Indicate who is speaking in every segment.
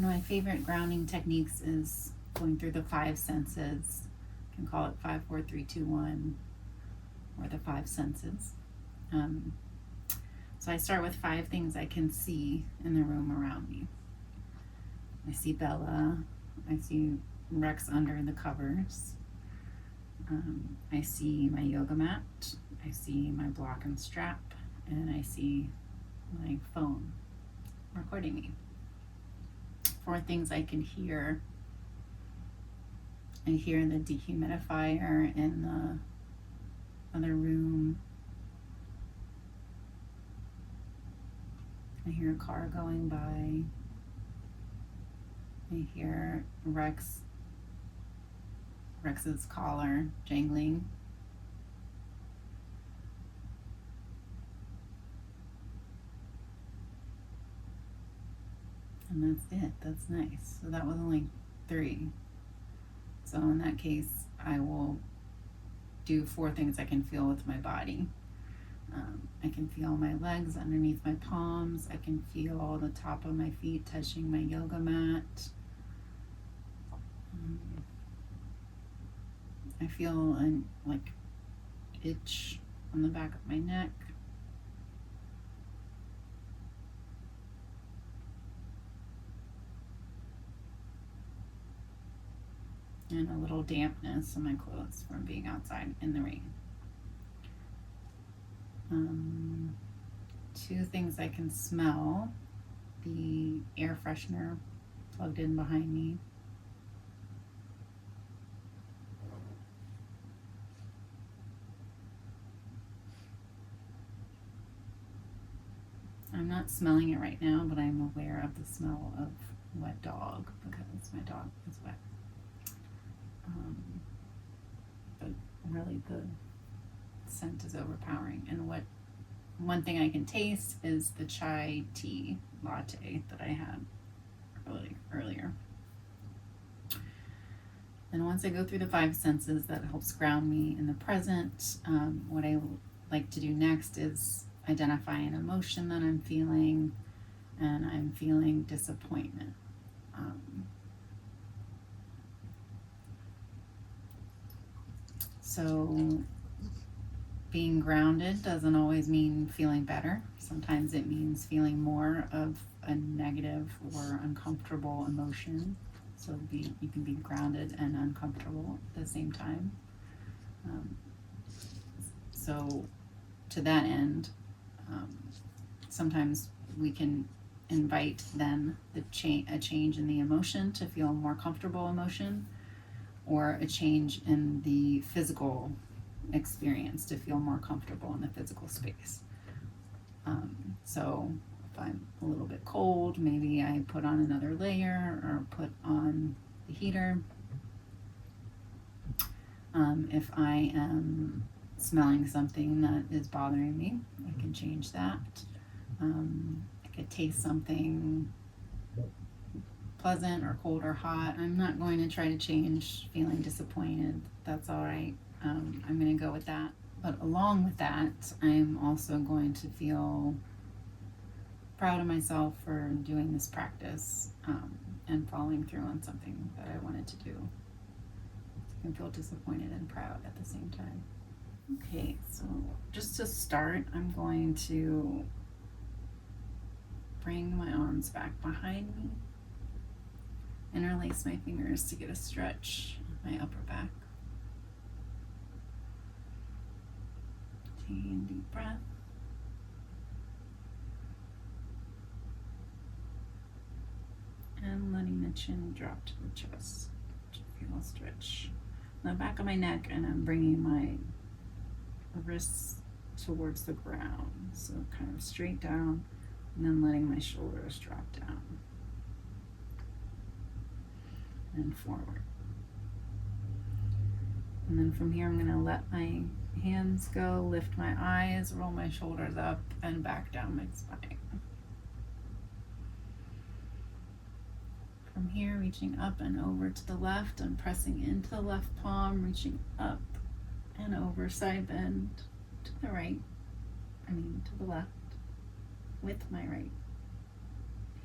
Speaker 1: One of my favorite grounding techniques is going through the five senses. You can call it 5, 4, 3, 2, 1, or the five senses. So I start with 5 things I can see in the room around me. I see Bella. I see Rex under the covers. I see my yoga mat. I see my block and strap. And I see my phone recording me. 4 things I can hear. I hear the dehumidifier in the other room. I hear a car going by. I hear Rex's collar jangling. And that's it. That's nice. So that was only 3. So in that case, I will do 4 things I can feel with my body. I can feel my legs underneath my palms. I can feel the top of my feet touching my yoga mat. I feel an itch on the back of my neck. And a little dampness in my clothes from being outside in the rain. 2 things I can smell: the air freshener plugged in behind me. I'm not smelling it right now, but I'm aware of the smell of wet dog because my dog is wet. But really the scent is overpowering. And one thing I can taste is the chai tea latte that I had earlier. And once I go through the 5 senses, that helps ground me in the present. What I like to do next is identify an emotion that I'm feeling, and I'm feeling disappointment. So being grounded doesn't always mean feeling better. Sometimes it means feeling more of a negative or uncomfortable emotion. So you can be grounded and uncomfortable at the same time. So to that end, sometimes we can invite then a change in the emotion to feel more comfortable emotion, or a change in the physical experience to feel more comfortable in the physical space. So if I'm a little bit cold, maybe I put on another layer or put on the heater. If I am smelling something that is bothering me, I can change that. I could taste something pleasant or cold or hot. I'm not going to try to change feeling disappointed. That's all right. I'm going to go with that. But along with that, I'm also going to feel proud of myself for doing this practice and following through on something that I wanted to do. I can feel disappointed and proud at the same time. Okay, so just to start, I'm going to bring my arms back behind me, interlace my fingers to get a stretch in my upper back. Taking a deep breath. And letting the chin drop to the chest to feel a stretch. The back of my neck, and I'm bringing my wrists towards the ground. So kind of straight down, and then letting my shoulders drop down and forward. And then from here, I'm going to let my hands go, lift my eyes, roll my shoulders up, and back down my spine. From here, reaching up and over to the left, and pressing into the left palm, reaching up and over, side bend to the right, to the left, with my right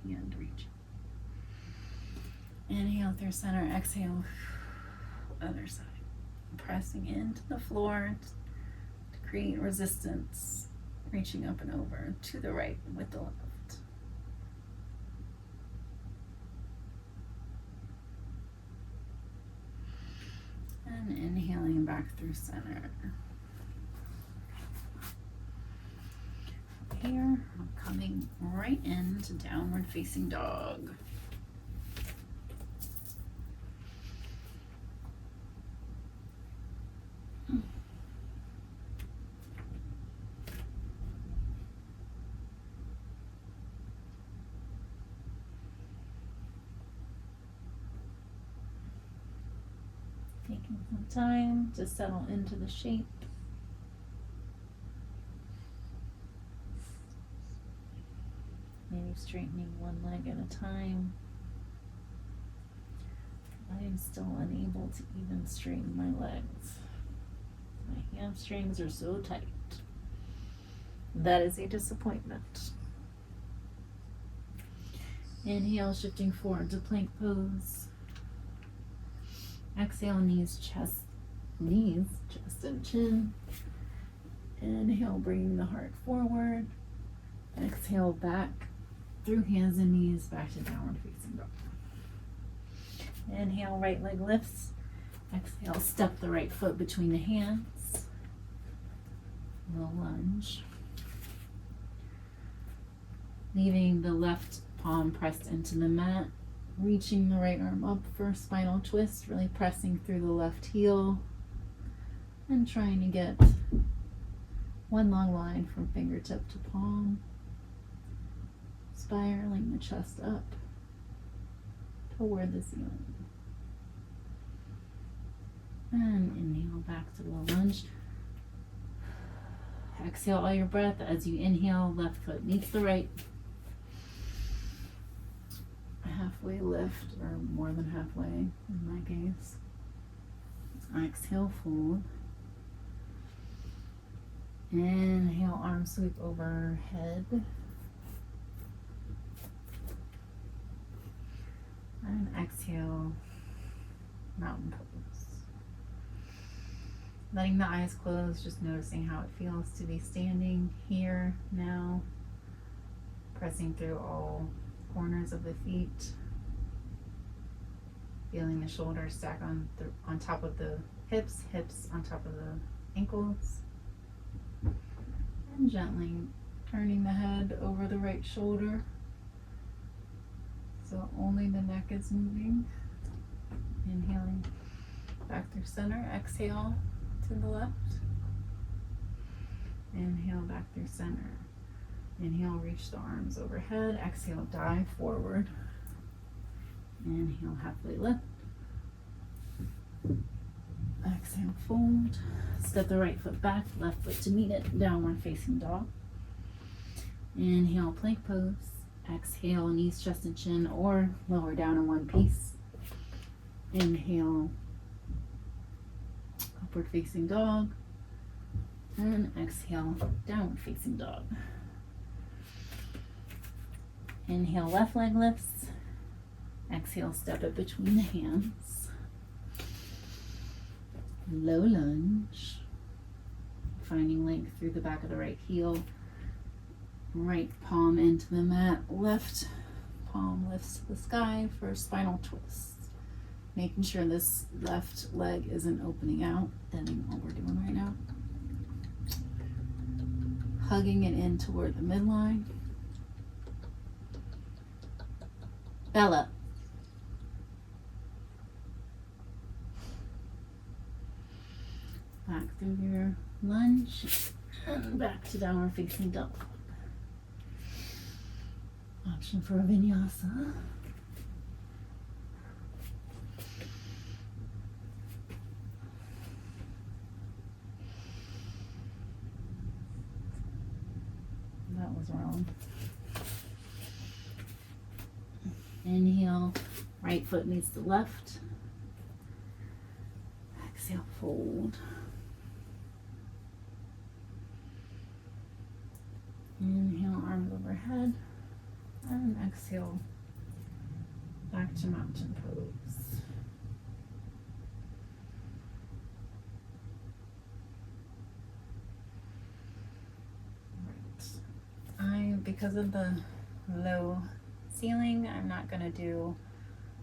Speaker 1: hand reaching. Inhale through center, exhale, other side. Pressing into the floor to create resistance, reaching up and over to the right with the left. And inhaling back through center. Here, I'm coming right into downward facing dog. Taking some time to settle into the shape. Maybe straightening one leg at a time. I am still unable to even straighten my legs. My hamstrings are so tight. That is a disappointment. Inhale, shifting forward to plank pose. Exhale, knees, chest and chin. Inhale, bringing the heart forward. Exhale, back through hands and knees, back to downward facing dog. Inhale, right leg lifts. Exhale, step the right foot between the hands. Low lunge. Leaving the left palm pressed into the mat. Reaching the right arm up for spinal twist, really pressing through the left heel. And trying to get one long line from fingertip to palm. Spiraling the chest up toward the ceiling. And inhale back to low lunge. Exhale all your breath as you inhale, left foot meets the right. Halfway lift, or more than halfway in my case. Exhale, fold. Inhale, arm sweep overhead. And exhale, mountain pose. Letting the eyes close, just noticing how it feels to be standing here now. Pressing through all corners of the feet. Feeling the shoulders stack on top of the hips on top of the ankles. And gently turning the head over the right shoulder. So only the neck is moving. Inhaling back through center. Exhale to the left. Inhale back through center. Inhale, reach the arms overhead. Exhale, dive forward. Inhale, halfway lift. Exhale, fold. Step the right foot back, left foot to meet it. Downward facing dog. Inhale, plank pose. Exhale, knees, chest, and chin, or lower down in one piece. Inhale, upward facing dog. And exhale, downward facing dog. Inhale, left leg lifts. Exhale, step it between the hands. Low lunge. Finding length through the back of the right heel. Right palm into the mat. Left palm lifts to the sky for a spinal twist. Making sure this left leg isn't opening out. Bending what we're doing right now. Hugging it in toward the midline. Bella. Back through your lunge and back to downward facing dog. Option for a vinyasa. That was wrong. Inhale, right foot meets the left. Exhale, fold. Inhale, arms overhead. And exhale, Back to mountain pose. Because of the low ceiling, I'm not going to do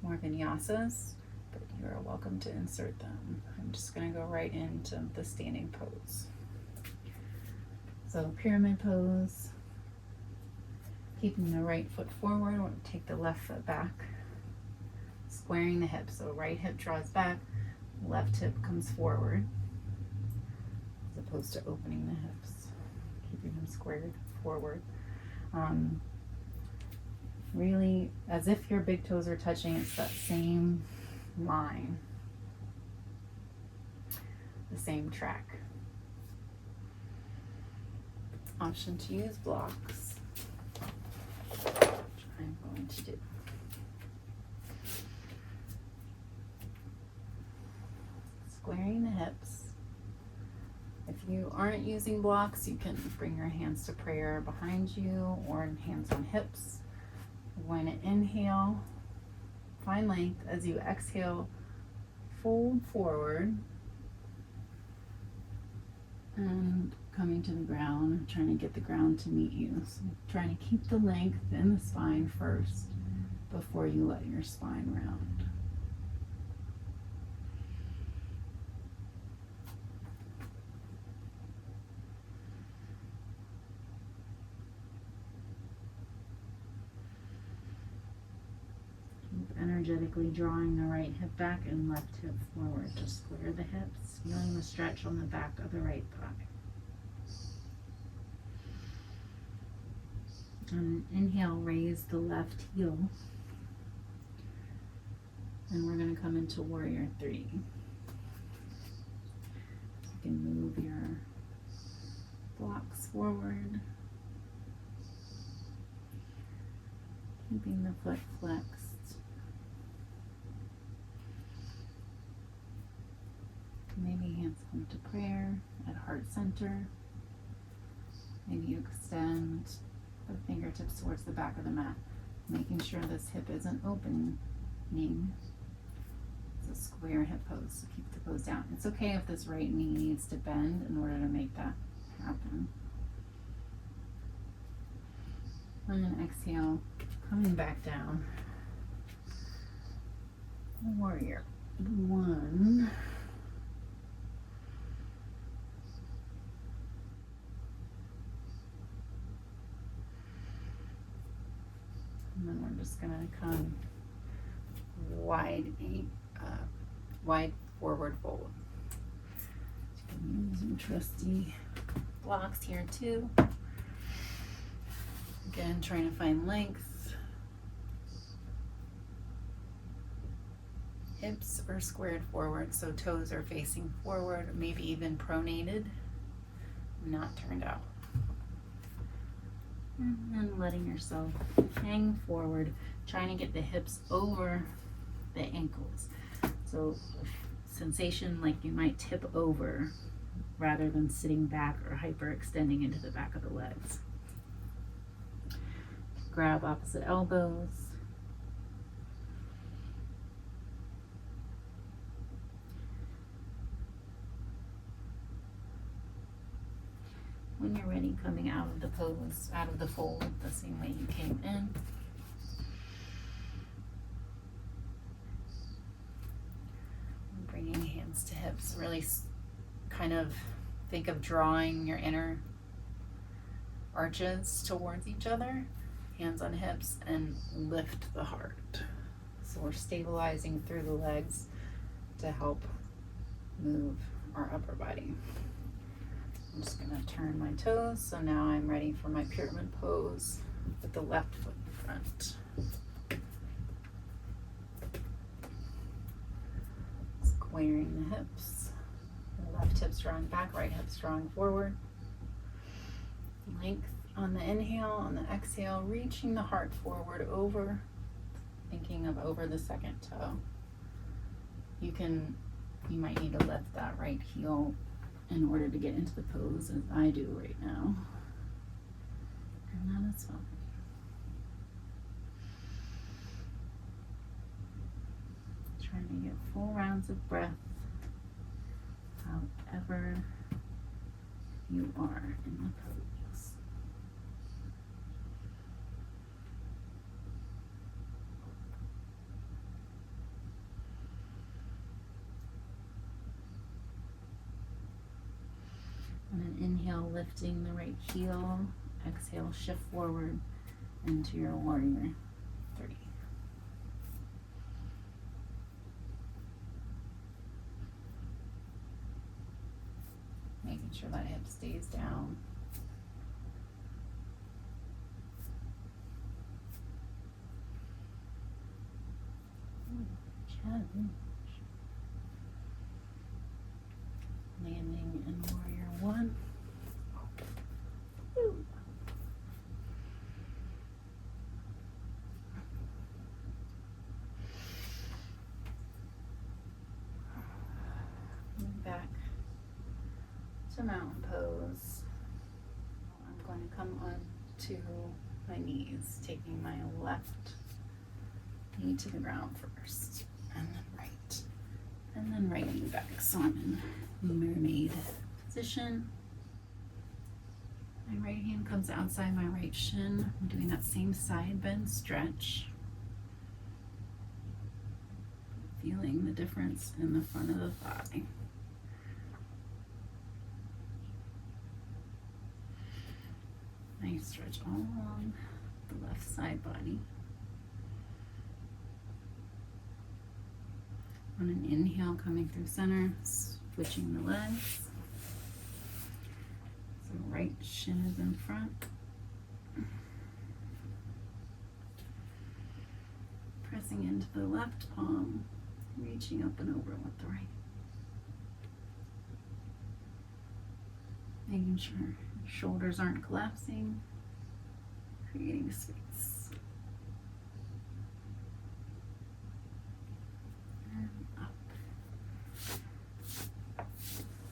Speaker 1: more vinyasas, but you are welcome to insert them. I'm just going to go right into the standing pose. So pyramid pose, keeping the right foot forward, we'll take the left foot back, squaring the hips. So right hip draws back, left hip comes forward, as opposed to opening the hips, keeping them squared forward. Really, as if your big toes are touching, it's that same line, the same track. Option to use blocks, which I'm going to do. Squaring the hips. If you aren't using blocks, you can bring your hands to prayer behind you or hands on hips. When you inhale, find length. As you exhale, fold forward and coming to the ground, trying to get the ground to meet you. So trying to keep the length in the spine first before you let your spine round. Energetically drawing the right hip back and left hip forward to square the hips, feeling the stretch on the back of the right thigh. And inhale, raise the left heel. And we're going to come into warrior 3. You can move your blocks forward, keeping the foot flexed. Maybe hands come to prayer at heart center. Maybe you extend the fingertips towards the back of the mat, making sure this hip isn't opening. It's a square hip pose, so keep the pose down. It's okay if this right knee needs to bend in order to make that happen. And then exhale, coming back down. Warrior 1. And then we're just gonna come wide forward fold. You can use some trusty blocks here too. Again, trying to find length. Hips are squared forward, so toes are facing forward, maybe even pronated, not turned out. And then letting yourself hang forward, trying to get the hips over the ankles. So sensation like you might tip over rather than sitting back or hyperextending into the back of the legs. Grab opposite elbows. When you're ready, coming out of the pose, out of the fold, the same way you came in. Bringing hands to hips, really kind of think of drawing your inner arches towards each other, hands on hips, and lift the heart. So we're stabilizing through the legs to help move our upper body. I'm just going to turn my toes, so now I'm ready for my pyramid pose with the left foot in front. Squaring the hips, the left hip's drawing back, right hip's drawing forward. Length on the inhale, on the exhale, reaching the heart forward over, thinking of over the second toe. You might need to lift that right heel in order to get into the pose, as I do right now. And that is fine. Trying to get full rounds of breath however you are in the pose. On an inhale, lifting the right heel. Exhale, shift forward into your warrior 3. Making sure that hip stays down. Challenge. Landing in warrior 1. Woo. Back to mountain pose. I'm going to come on to my knees, taking my left knee to the ground first, and then right, and then right knee back. So I'm in mermaid position. My right hand comes outside my right shin. I'm doing that same side bend stretch. Feeling the difference in the front of the thigh. Nice stretch all along the left side body. On an inhale, coming through center, switching the legs. So right shin is in front. Pressing into the left palm, reaching up and over with the right. Making sure shoulders aren't collapsing, creating space. And up.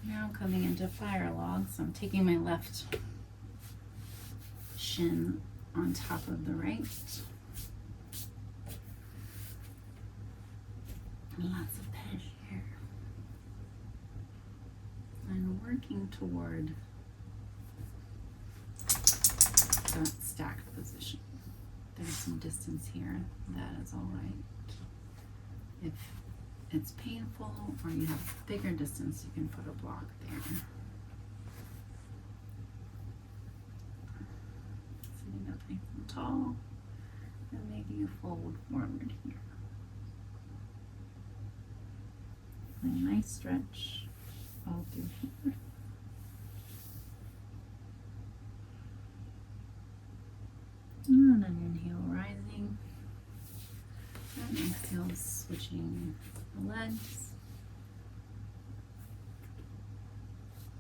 Speaker 1: Now coming into fire log, so I'm taking my left shin on top of the right. Lots of ped here. And working toward that stacked position. There's some distance here. That is all right. If it's painful or you have bigger distance, you can put a block there. Sitting up nice and tall, and maybe you fold forward here. A nice stretch all through here. And an inhale, rising. And exhale, switching the legs.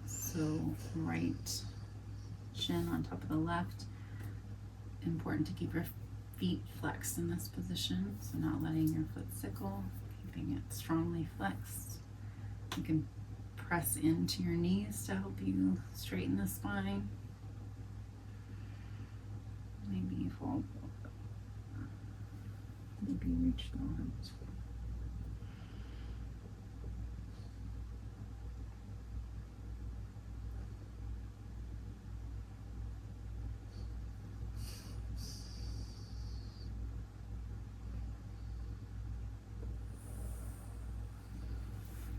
Speaker 1: So right shin on top of the left. Important to keep your feet flexed in this position. So not letting your foot sickle, keeping it strongly flexed. You can press into your knees to help you straighten the spine. Maybe you fold. Maybe reach the arms.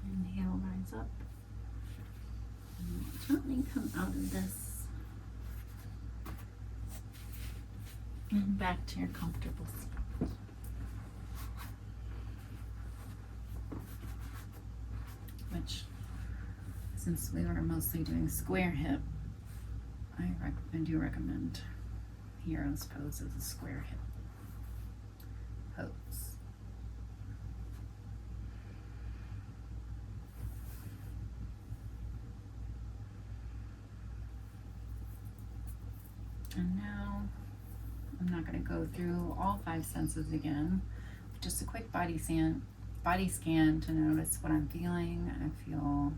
Speaker 1: Inhale, rise up. And gently come out of this. And back to your comfortable seat. Which, since we were mostly doing square hip, I do recommend Hero's pose as a square hip pose. And now, I'm not going to go through all 5 senses again. Just a quick body scan to notice what I'm feeling. I feel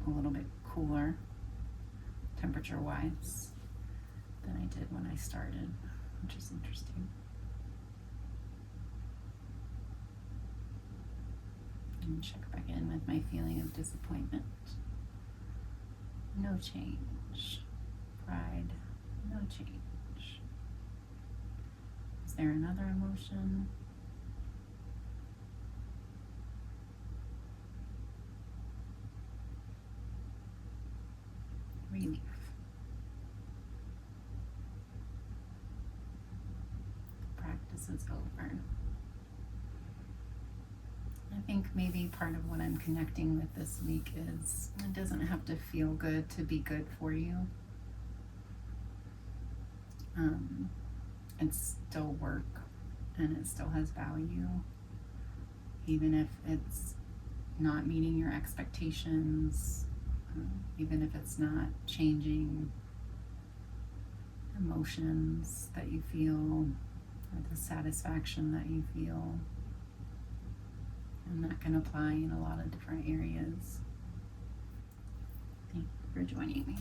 Speaker 1: a little bit cooler, temperature-wise, than I did when I started, which is interesting. And check back in with my feeling of disappointment. No change. Pride. No change. Is there another emotion? Relief. The practice is over. I think maybe part of what I'm connecting with this week is it doesn't have to feel good to be good for you. It's still work and it still has value, even if it's not meeting your expectations, even if it's not changing emotions that you feel or the satisfaction that you feel. And that can apply in a lot of different areas. Thank you for joining me.